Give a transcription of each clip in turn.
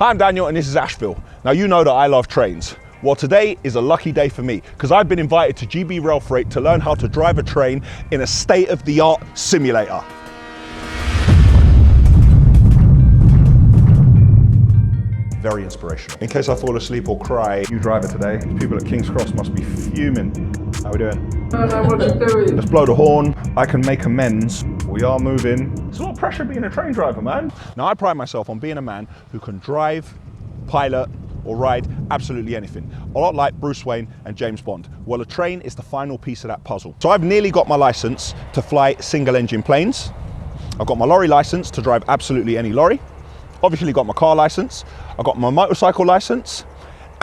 Hi, I'm Daniel and this is Ashville. Now you know that I love trains. Well, today is a lucky day for me because I've been invited to GB Railfreight to learn how to drive a train in a state-of-the-art simulator. Very inspirational. In case I fall asleep or cry, new driver today. People at King's Cross must be fuming. How we doing? What you doing? Let's blow the horn. I can make amends. We are moving. It's a lot of pressure being a train driver, man. Now, I pride myself on being a man who can drive, pilot, or ride absolutely anything. A lot like Bruce Wayne and James Bond. Well, a train is the final piece of that puzzle. So I've nearly got my license to fly single engine planes. I've got my lorry license to drive absolutely any lorry. Obviously got my car license. I've got my motorcycle license.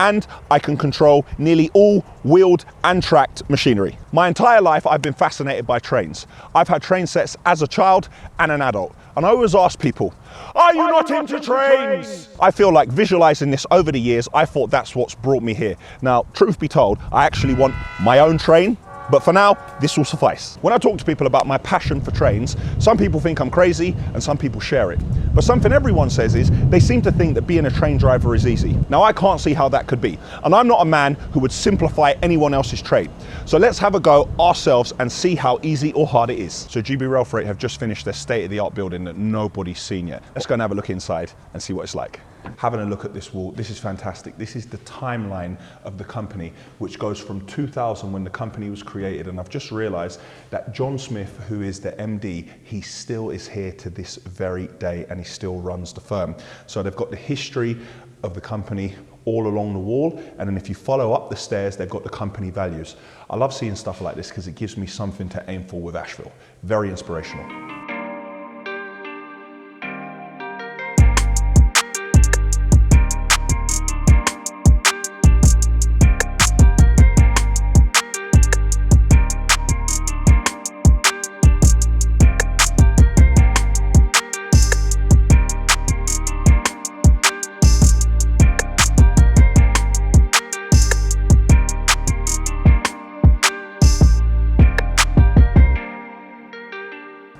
And I can control nearly all wheeled and tracked machinery. My entire life, I've been fascinated by trains. I've had train sets as a child and an adult. And I always ask people, are you not into trains? I feel like visualizing this over the years, I thought that's what's brought me here. Now, truth be told, I actually want my own train. But for now, this will suffice. When I talk to people about my passion for trains, some people think I'm crazy and some people share it. But something everyone says is they seem to think that being a train driver is easy. Now, I can't see how that could be. And I'm not a man who would simplify anyone else's trade. So let's have a go ourselves and see how easy or hard it is. So GB Railfreight have just finished their state-of-the-art building that nobody's seen yet. Let's go and have a look inside and see what it's like. Having a look at this wall, this is fantastic. This is the timeline of the company, which goes from 2000 when the company was created. And I've just realized that John Smith, who is the MD, he still is here to this very day and he still runs the firm. So they've got the history of the company all along the wall. And then if you follow up the stairs, they've got the company values. I love seeing stuff like this because it gives me something to aim for with Ashville. Very inspirational.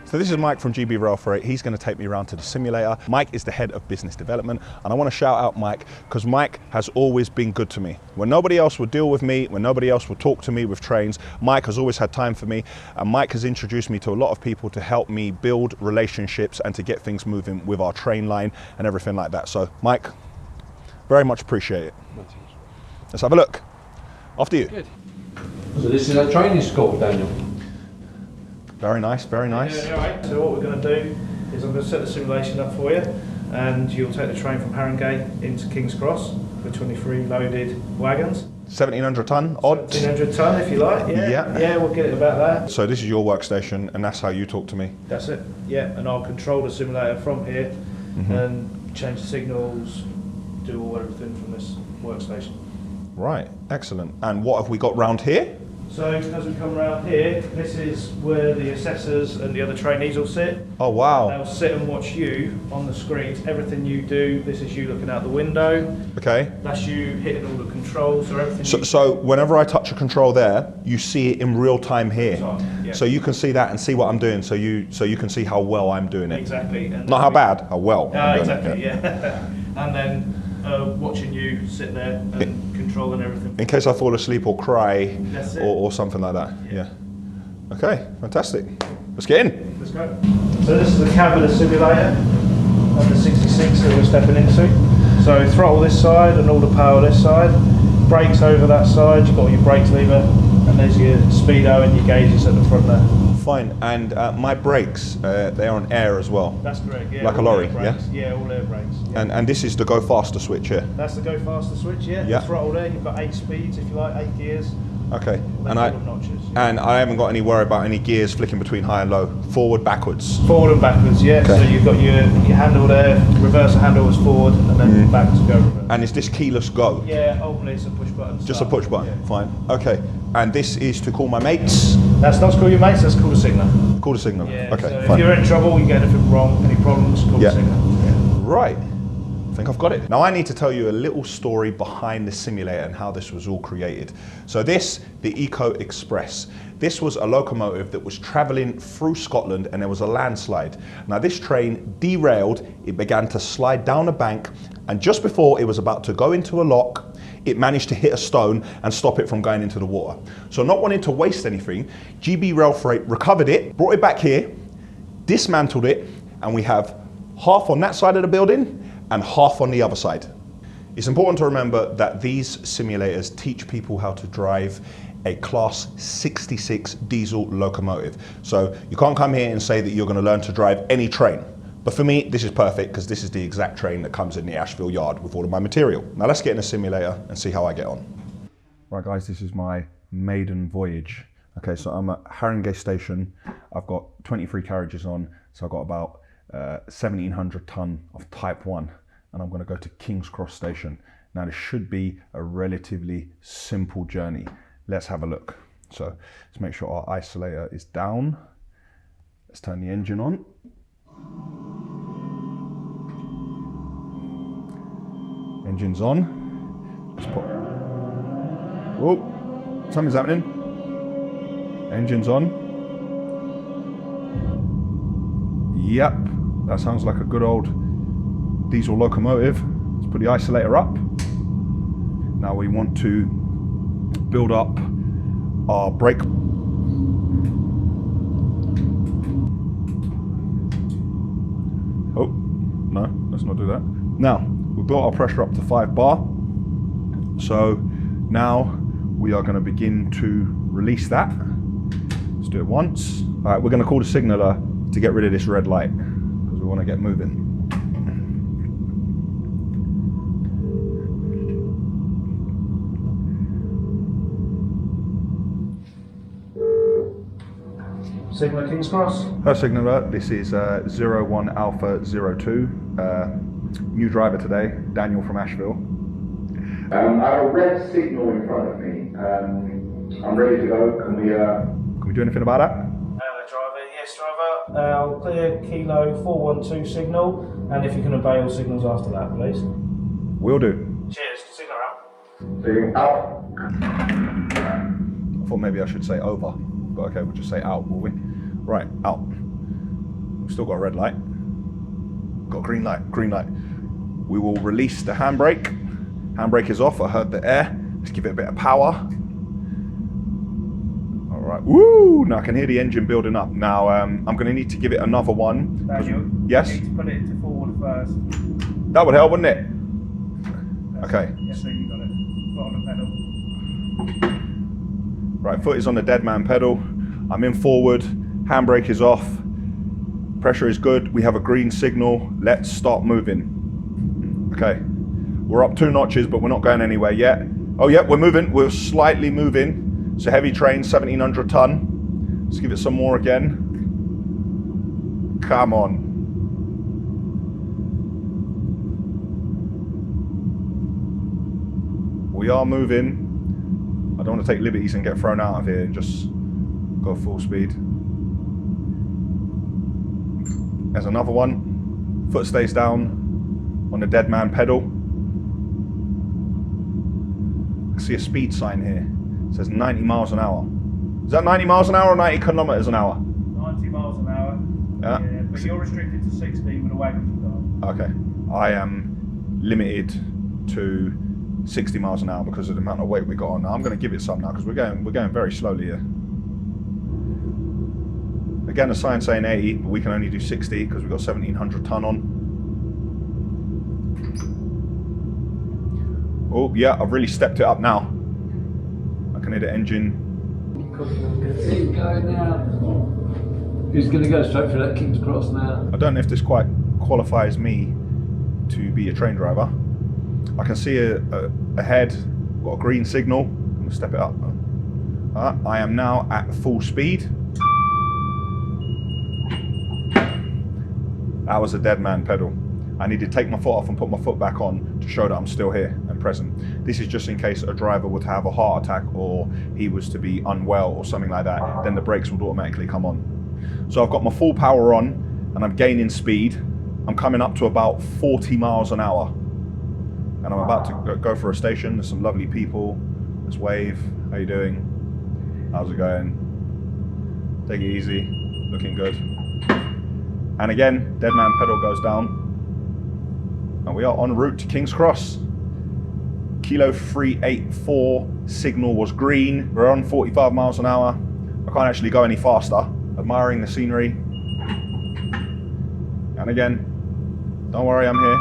So this is Mike from GB Railfreight. He's going to take me around to the simulator. Mike is the head of business development, and I want to shout out Mike because Mike has always been good to me. When nobody else would deal with me, when nobody else would talk to me with trains, Mike has always had time for me, and Mike has introduced me to a lot of people to help me build relationships and to get things moving with our train line and everything like that. So Mike, very much appreciate it. Let's have a look. After you. Good. So this is a training school, Daniel. Very nice, very nice. Yeah, right. So what we're going to do is I'm going to set the simulation up for you, and you'll take the train from Harringay into King's Cross with 23 loaded wagons. 1700 ton odd? 1700 ton if you like, yeah, we'll get it about that. So this is your workstation and that's how you talk to me? That's it, yeah, and I'll control the simulator from here and change the signals, do all everything from this workstation. Right, excellent. And what have we got round here? So as we come around here, this is where the assessors and the other trainees will sit. Oh wow. They'll sit and watch you on the screens, everything you do. This is you looking out the window. Okay. That's you hitting all the controls, or everything. So whenever I touch a control there, you see it in real time here. Yeah. So you can see that and see what I'm doing, so you can see how well I'm doing it. Exactly. And not how bad, how well I'm doing exactly, it. yeah. And then watching you sit there and controlling everything. In case I fall asleep or cry or something like that. Yeah. Okay, fantastic. Let's get in. Let's go. So this is the cab of the simulator of the 66 that we're stepping into. So throttle this side and all the power this side. Brakes over that side, you've got your brakes lever, and there's your speedo and your gauges at the front there. Fine, and my brakes, they're on air as well? That's correct, yeah. Like a lorry, yeah? Yeah, all air brakes. Yeah. And this is the go faster switch here? That's the go faster switch, yeah. Yeah. The throttle there, you've got 8 speeds if you like, 8 gears. Okay, and I haven't got any worry about any gears flicking between high and low, forward, backwards? Forward and backwards, yeah. Okay. So you've got your handle there, reverse handle is forward, and then back to go reverse. And is this keyless go? Yeah, ultimately it's a push button. Just a push button, yeah. Fine. Okay, and this is to call my mates? That's not to call your mates, that's call the signal. Call the signal, yeah, okay, so fine. If you're in trouble, you get anything wrong, any problems, call the signal. Yeah. Right. I think I've got it. Now I need to tell you a little story behind the simulator and how this was all created. So this, the Eco Express, this was a locomotive that was traveling through Scotland and there was a landslide. Now this train derailed, it began to slide down a bank And just before it was about to go into a lock, it managed to hit a stone and stop it from going into the water. So not wanting to waste anything, GB Railfreight recovered it, brought it back here, dismantled it, and we have half on that side of the building and half on the other side. It's important to remember that these simulators teach people how to drive a class 66 diesel locomotive. So you can't come here and say that you're going to learn to drive any train. But for me, this is perfect because this is the exact train that comes in the Ashville yard with all of my material. Now let's get in a simulator and see how I get on. Right guys, this is my maiden voyage. Okay, so I'm at Harringay Station. I've got 23 carriages on, so I've got about 1,700 ton of type 1, and I'm going to go to King's Cross Station. Now this should be a relatively simple journey. Let's have a look. So let's make sure our isolator is down. Let's turn the engine on. Engine's on. Let's put... Whoa, something's happening. Engine's on. Yep, that sounds like a good old diesel locomotive. Let's put the isolator up. Now we want to build up our brake. Oh, no, let's not do that. Now, we've built our pressure up to 5 bar. So now we are going to begin to release that. Let's do it once. All right, we're going to call the signaller to get rid of this red light because we want to get moving. Sigma King's Cross. Her signaller, this is 01 Alpha 02. New driver today, Daniel from Ashville. I have a red signal in front of me. I'm ready to go. Can we do anything about that? Hello driver, yes driver. I'll clear Kilo 412 signal, and if you can obey all signals after that, please. Will do. Cheers, signal out. Signal out. I thought maybe I should say over, but okay, we'll just say out, will we? Right, out. We've still got a red light. Got a green light, green light. We will release the handbrake. Handbrake is off, I heard the air. Let's give it a bit of power. All right, woo! Now I can hear the engine building up. Now I'm gonna need to give it another one. Daniel, yes? you need to put it into forward first. That would help, wouldn't it? Okay. Yes, sir, you got it. Foot on the pedal. Right, foot is on the dead man pedal. I'm in forward, handbrake is off. Pressure is good, we have a green signal. Let's start moving. Okay, we're up 2 notches, but we're not going anywhere yet. Oh yeah, we're moving, we're slightly moving. It's a heavy train, 1,700 ton. Let's give it some more again. Come on. We are moving. I don't want to take liberties and get thrown out of here and just go full speed. There's another one. Foot stays down on the dead man pedal. I see a speed sign here. It says 90 miles an hour. Is that 90 miles an hour or 90 kilometers an hour? 90 miles an hour. Yeah, but you're restricted to 60 with a wagon car. Okay. I am limited to 60 miles an hour because of the amount of weight we got on. Now I'm going to give it some now because we're going very slowly here. Again, the sign saying 80, but we can only do 60 because we've got 1,700 ton on. Oh yeah, I've really stepped it up now. I can hear the engine. Keep going now. He's going to go straight for that King's Cross now. I don't know if this quite qualifies me to be a train driver. I can see ahead, got a green signal. I'm going to step it up. I am now at full speed. That was a dead man pedal. I need to take my foot off and put my foot back on to show that I'm still here and present. This is just in case a driver would have a heart attack or he was to be unwell or something like that, then the brakes would automatically come on. So I've got my full power on and I'm gaining speed. I'm coming up to about 40 miles an hour. And I'm about to go for a station. There's some lovely people. Let's wave. How you doing? How's it going? Take it easy. Looking good. And again, dead man pedal goes down. and we are en route to King's Cross. Kilo 384, signal was green. We're on 45 miles an hour. I can't actually go any faster. Admiring the scenery. And again, don't worry, I'm here.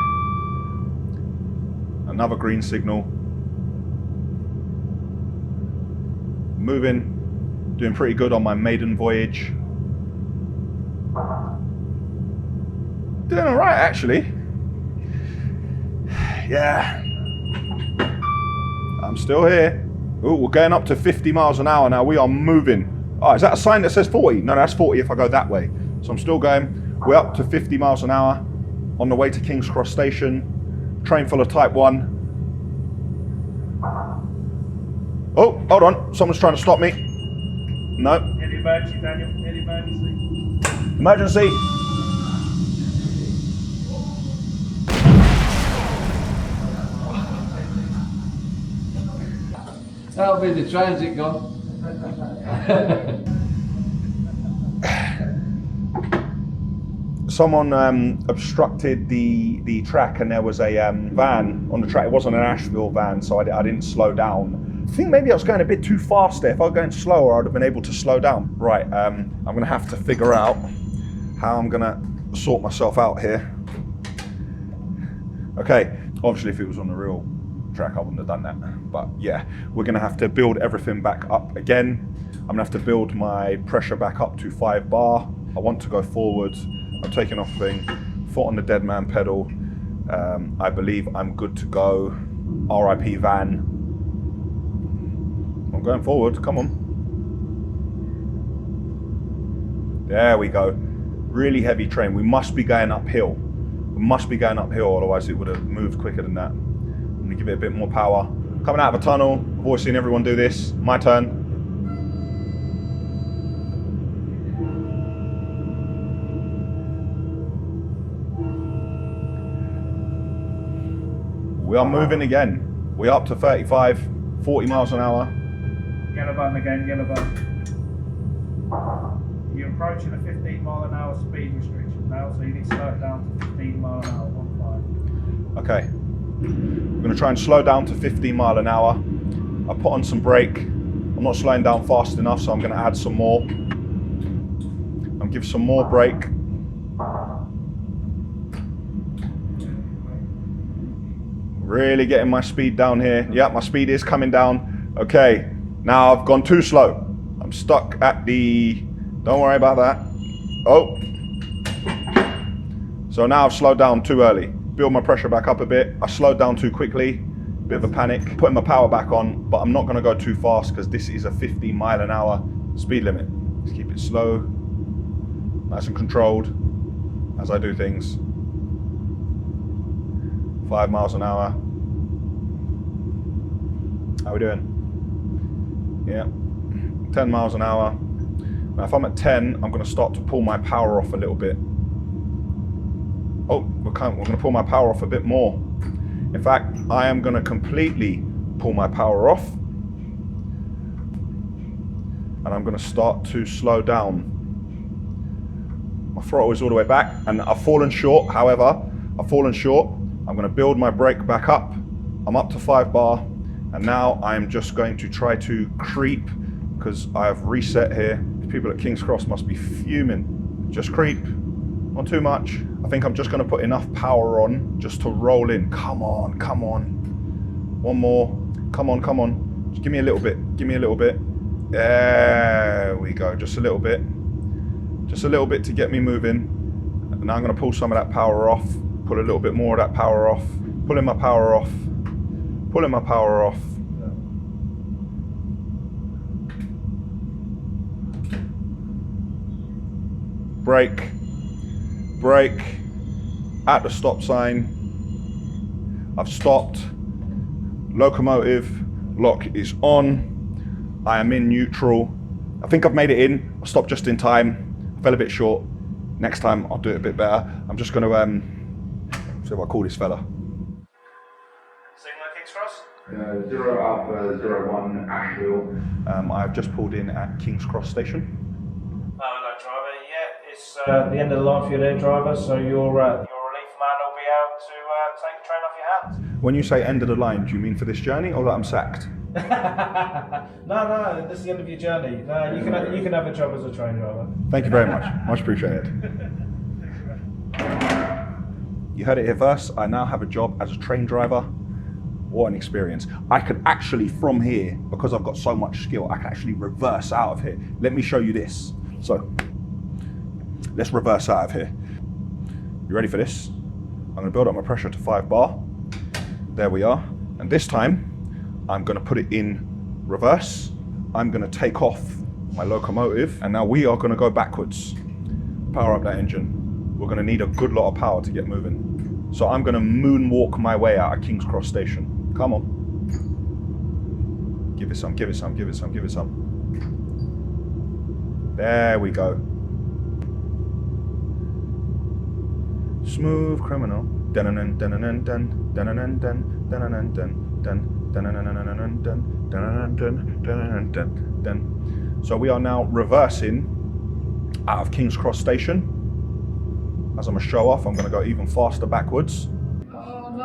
Another green signal. Moving, doing pretty good on my maiden voyage. Doing all right, actually. Yeah. I'm still here. Oh, we're going up to 50 miles an hour now. We are moving. Oh, is that a sign that says 40? No, that's 40 if I go that way. So I'm still going. We're up to 50 miles an hour on the way to King's Cross Station. Train full of Type 1. Oh, hold on. Someone's trying to stop me. No. Any emergency, Daniel? Any emergency? Emergency. That'll be the transit gone. Someone obstructed the track, and there was a van on the track. It wasn't an Ashville van, so I didn't slow down. I think maybe I was going a bit too fast there. If I was going slower, I would have been able to slow down. Right, I'm going to have to figure out how I'm going to sort myself out here. Okay, obviously if it was on the real track, I wouldn't have done that. But yeah, we're going to have to build everything back up again. I'm going to have to build my pressure back up to 5 bar. I want to go forward. I'm taking off thing, foot on the dead man pedal. I believe I'm good to go. RIP van. I'm going forward, come on. There we go. Really heavy train. We must be going uphill. We must be going uphill, otherwise it would have moved quicker than that. I'm gonna give it a bit more power. Coming out of a tunnel, I've always seen everyone do this. My turn. We are moving again. We're up to 35, 40 miles an hour. Yellow button again, yellow button. You're approaching a 15 mile an hour speed restriction now, so you need to slow it down to 15 mile an hour, 1.5. Okay. We're going to try and slow down to 15 mile an hour. I put on some brake. I'm not slowing down fast enough, so I'm going to add some more. I'll give some more brake. Really getting my speed down here. Yeah, my speed is coming down. Okay, now I've gone too slow. I'm stuck at the, don't worry about that. Oh. So now I've slowed down too early. Build my pressure back up a bit. I slowed down too quickly. Bit of a panic. Putting my power back on, but I'm not gonna go too fast because this is a 50 mile an hour speed limit. Just keep it slow, nice and controlled as I do things. 5 miles an hour. How we doing? Yeah, 10 miles an hour. Now if I'm at 10, I'm going to start to pull my power off a little bit. Oh, we're going to pull my power off a bit more. In fact, I am going to completely pull my power off. And I'm going to start to slow down. My throttle is all the way back, and I've fallen short. However, I've fallen short. I'm going to build my brake back up. I'm up to 5 bar, and now I'm just going to try to creep because I have reset here. The people at King's Cross must be fuming. Just creep, not too much. I think I'm just going to put enough power on just to roll in. Come on, come on. One more. Come on, come on. Just give me a little bit. Give me a little bit. There we go. Just a little bit. Just a little bit to get me moving. And now I'm going to pull some of that power off. Pull a little bit more of that power off. Pulling my power off. Pulling my power off. Brake. Brake. At the stop sign. I've stopped. Locomotive lock is on. I am in neutral. I think I've made it in. I stopped just in time. I fell a bit short. Next time I'll do it a bit better. I'm just going to see if I call this fella. Signal at King's Cross? 0 Alpha 01 Ashville. I've just pulled in at King's Cross Station. Hello, driver. Yeah, it's the end of the line for you there, driver. So your relief man will be out to take When you say end of the line, do you mean for this journey or that I'm sacked? No, this is the end of your journey. No, you can have a job as a train driver. Thank you very much. Much appreciated. You heard it here first. I now have a job as a train driver. What an experience. I could actually, from here, because I've got so much skill, I can actually reverse out of here. Let me show you this. So, let's reverse out of here. You ready for this? I'm going to build up my pressure to 5 bar. There we are. And this time, I'm going to put it in reverse. I'm going to take off my locomotive, and now we are going to go backwards. Power up that engine. We're going to need a good lot of power to get moving. So I'm going to moonwalk my way out of King's Cross Station. Come on. Give it some, give it some, give it some, give it some. There we go. Smooth criminal. So we are now reversing out of King's Cross Station. As I'm a show off, I'm going to go even faster backwards. Oh, no,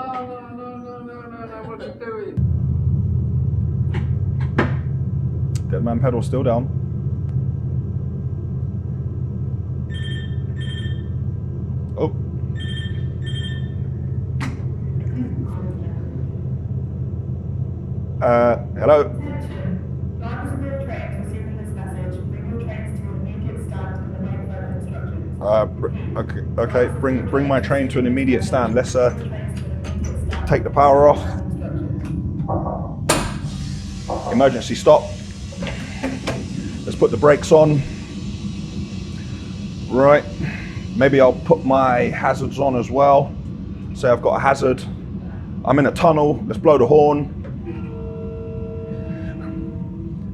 what are you doing? Dead man pedal still down. Oh. Hello. Okay, bring my train to an immediate stand. Let's take the power off. Emergency stop. Let's put the brakes on. Right, maybe I'll put my hazards on as well. Say I've got a hazard. I'm in a tunnel, let's blow the horn.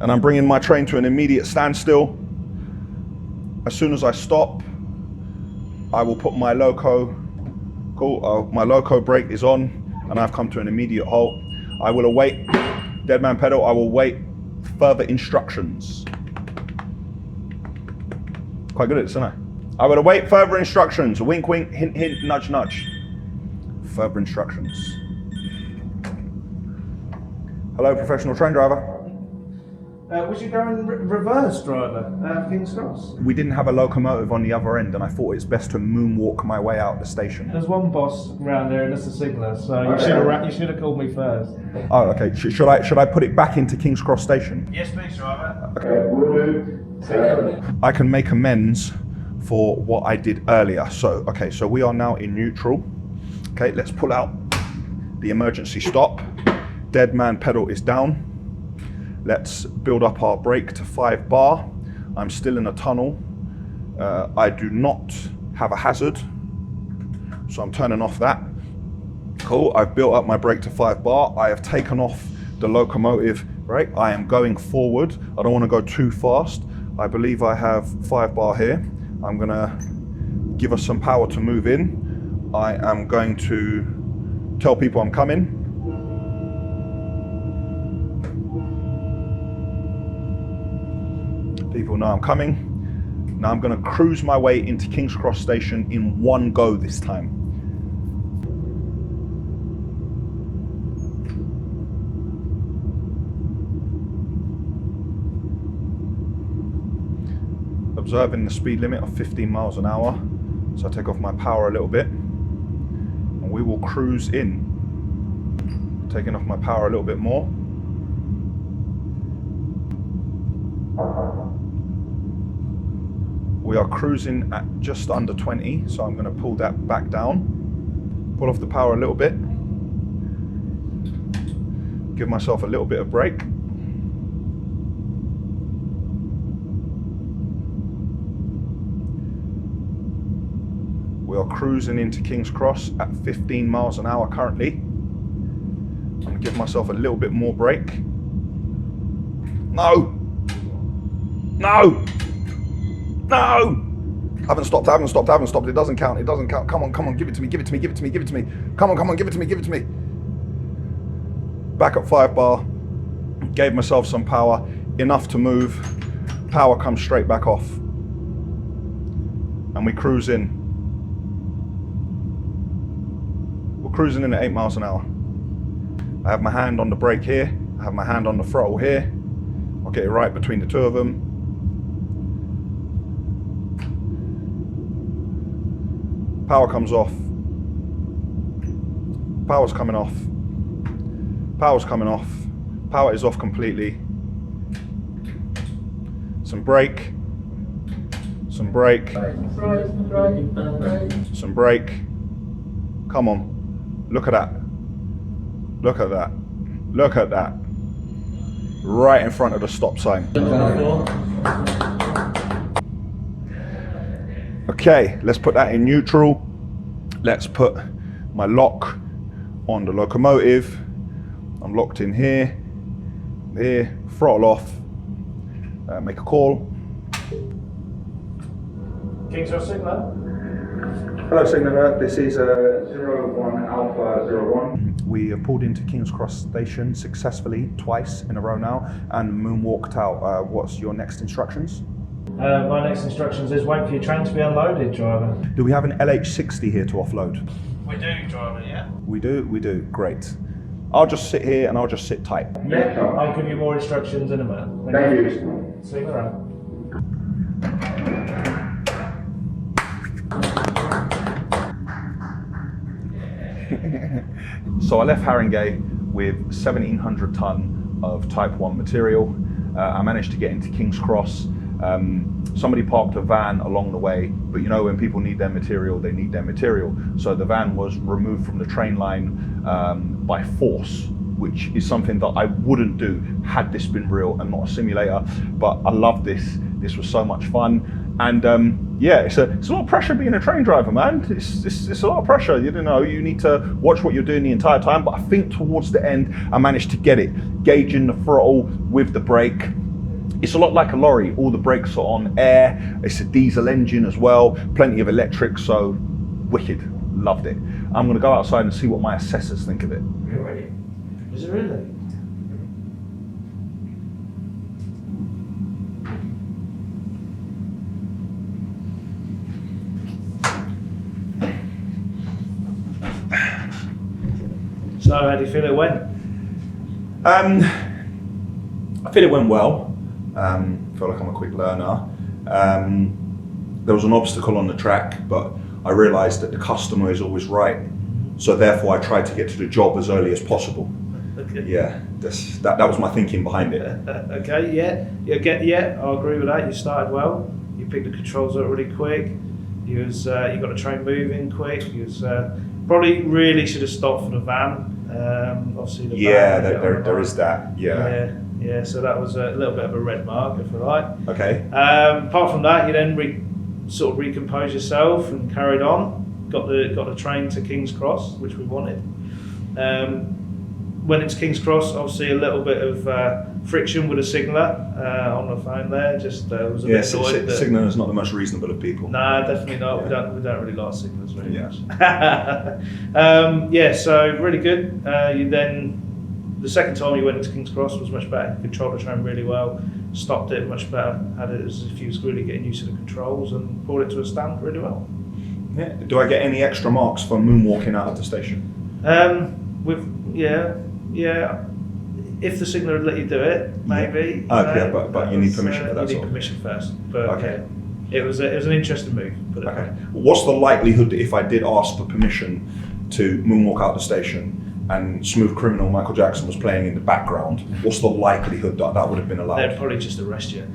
And I'm bringing my train to an immediate standstill. As soon as I stop, I will put my loco, my loco brake is on, and I've come to an immediate halt. I will await, dead man pedal, I will wait further instructions. Quite good at this, isn't I will await further instructions. Wink, wink, hint, hint, nudge, nudge. Further instructions. Hello, professional train driver. Was you going reverse, driver, out of King's Cross? We didn't have a locomotive on the other end, and I thought it's best to moonwalk my way out the station. There's one boss around there, and that's a signaller. So you should have called me first. Oh, okay. Should I put it back into King's Cross Station? Yes, please, driver. Okay. I can make amends for what I did earlier. So, okay, so we are now in neutral. Okay, let's pull out the emergency stop. Dead man pedal is down. Let's build up our brake to 5 bar. I'm still in a tunnel. I do not have a hazard, so I'm turning off that. Cool, I've built up my brake to 5 bar. I have taken off the locomotive brake. I am going forward. I don't want to go too fast. I believe I have 5 bar here. I'm gonna give us some power to move in. I am going to tell people I'm coming. People know I'm coming. Now I'm going to cruise my way into King's Cross Station in one go this time. Observing the speed limit of 15 miles an hour. So I take off my power a little bit and we will cruise in. Taking off my power a little bit more. We are cruising at just under 20, so I'm going to pull that back down. Pull off the power a little bit. Give myself a little bit of brake. We are cruising into King's Cross at 15 miles an hour currently. I'm going to give myself a little bit more brake. No! No! No! I haven't stopped. It doesn't count. Come on, give it to me. Come on, give it to me. Back at 5 bar. Gave myself some power, enough to move. Power comes straight back off. And we cruise in. We're cruising in at 8 miles an hour. I have my hand on the brake here. I have my hand on the throttle here. I'll get it right between the two of them. Power comes off. Power's coming off. Power's coming off. Power is off completely. Some brake. Some brake. Some brake. Come on. Look at that. Look at that. Look at that. Right in front of the stop sign. Okay, let's put that in neutral. Let's put my lock on the locomotive. I'm locked in here. Here, throttle off. Make a call. King's Cross Signaller. Hello Signaller, this is 01 Alpha 01. We have pulled into King's Cross Station successfully twice in a row now and moonwalked out. What's your next instructions? My next instructions is wait for your train to be unloaded, driver. Do we have an LH60 here to offload? We do, driver, yeah. We do, great. I'll just sit here and I'll just sit tight. Yeah, I'll give you more instructions in a minute. Thank you. See you around. So I left Harringay with 1,700 tonne of Type 1 material. I managed to get into King's Cross. Somebody parked a van along the way, but you know when people need their material, they need their material. So the van was removed from the train line by force, which is something that I wouldn't do had this been real and not a simulator. But I love this. This was so much fun. And yeah, it's a lot of pressure being a train driver, man. It's a lot of pressure. You know, you need to watch what you're doing the entire time. But I think towards the end, I managed to get it. Gauging the throttle with the brake. It's a lot like a lorry. All the brakes are on air. It's a diesel engine as well. Plenty of electric, so wicked. Loved it. I'm gonna go outside and see what my assessors think of it. Is it really? So how do you feel it went? I feel it went well. I feel like I'm a quick learner. There was an obstacle on the track, but I realised that the customer is always right. So therefore I tried to get to the job as early as possible. Okay. Yeah, that was my thinking behind it. Okay, yeah, I agree with that. You started well. You picked the controls up really quick. You got the train moving quick. You probably really should have stopped for the van. Obviously, the yeah, van there is that. Yeah. So that was a little bit of a red mark, if you like. Okay. Apart from that, you then sort of recomposed yourself and carried on. Got the train to King's Cross, which we wanted. When it's King's Cross, obviously a little bit of friction with a signaller on the phone there. Just was a bit annoyed. Signaller is not the most reasonable of people. No, definitely not. Yeah. We don't really like signallers very much. Yeah. So really good. The second time you went into King's Cross was much better. You controlled the train really well, stopped it much better, had it as if you was really getting used to the controls and brought it to a stand really well. Yeah. Do I get any extra marks for moonwalking out of the station? Yeah. If the signaller would let you do it, maybe. Yeah. Okay, but you need permission for that. You need permission first. But okay. It was an interesting move. Put it okay. that way. What's the likelihood that if I did ask for permission to moonwalk out the station and Smooth Criminal Michael Jackson was playing in the background, what's the likelihood that that would have been allowed? They'd probably just arrest you.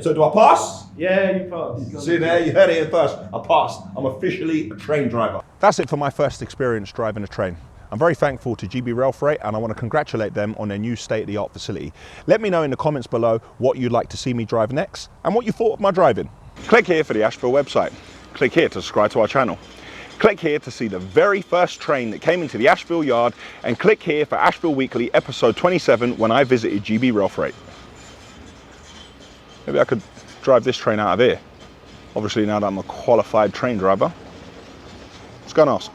So do I pass? Yeah, you passed. See there, you heard it here first. I passed. I'm officially a train driver. That's it for my first experience driving a train. I'm very thankful to GB Railfreight and I want to congratulate them on their new state-of-the-art facility. Let me know in the comments below what you'd like to see me drive next and what you thought of my driving. Click here for the Ashville website. Click here to subscribe to our channel. Click here to see the very first train that came into the Ashville yard and click here for Ashville Weekly episode 27 when I visited GB Railfreight. Maybe I could drive this train out of here. Obviously now that I'm a qualified train driver, let's go and ask.